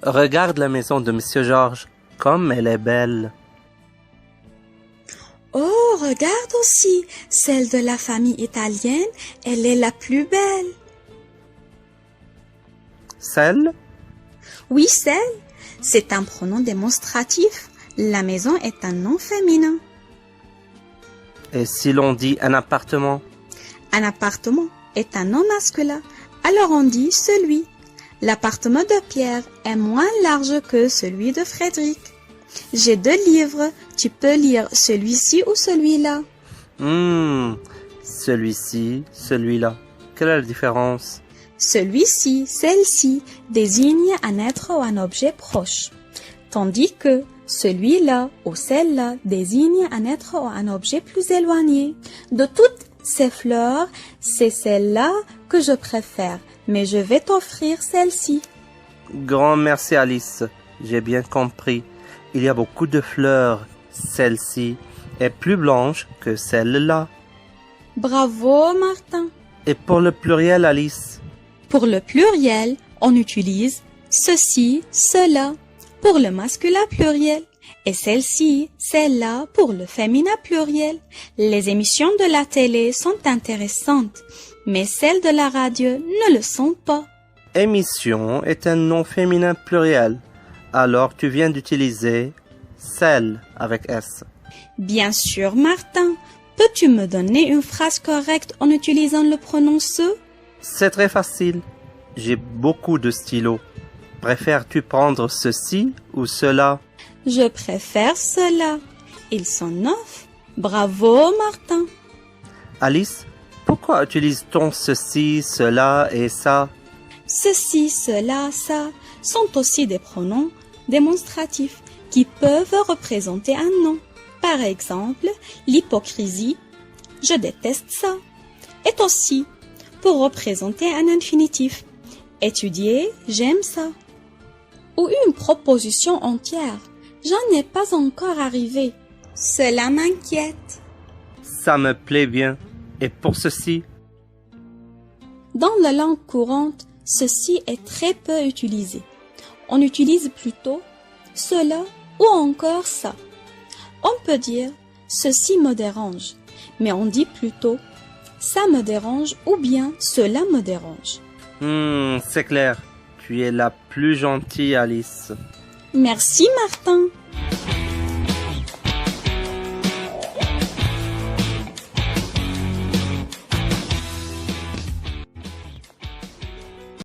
Regarde la maison de Monsieur Georges, comme elle est belle. Oh, regarde aussi, celle de la famille italienne, elle est la plus belle. Celle? Oui, celle. C'est un pronom démonstratif. La maison est un nom féminin. Et si l'on dit un appartement? Un appartement est un nom masculin. Alors on dit celui. L'appartement de Pierre est moins large que celui de Frédéric. J'ai 2 livres. Tu peux lire celui-ci ou celui-là. Celui-ci, celui-là. Quelle est la différence? Celui-ci, celle-ci désigne un être ou un objet proche, tandis que celui-là ou celle-là désigne un être ou un objet plus éloigné. De toutes ces fleurs, c'est celle-là que je préfère, mais je vais t'offrir celle-ci. Grand merci Alice, j'ai bien compris. Il y a beaucoup de fleurs. Celle-ci est plus blanche que celle-là. Bravo, Martin. Et pour le pluriel, Alice? Pour le pluriel, on utilise ceci, cela pour le masculin pluriel et celle-ci, celle-là pour le féminin pluriel. Les émissions de la télé sont intéressantes, mais celles de la radio ne le sont pas. Émission est un nom féminin pluriel. Alors tu viens d'utiliser celle avec S. Bien sûr, Martin. Peux-tu me donner une phrase correcte en utilisant le pronom ce? C'est très facile. J'ai beaucoup de stylos. Préfères-tu prendre ceci ou cela? Je préfère cela. Ils sont neufs. Bravo, Martin. Alice, pourquoi utilise-t-on ceci, cela et ça? Ceci, cela, ça sont aussi des pronoms démonstratifs qui peuvent représenter un nom. Par exemple, l'hypocrisie, je déteste ça, est aussi pour représenter un infinitif. Étudier, j'aime ça. Ou une proposition entière, j'en ai pas encore arrivé. Cela m'inquiète. Ça me plaît bien. Et pour ceci? Dans la langue courante, ceci est très peu utilisé. On utilise plutôt cela ou encore ça. On peut dire ceci me dérange, mais on dit plutôt ça me dérange ou bien cela me dérange. C'est clair. Tu es la plus gentille, Alice. Merci, Martin.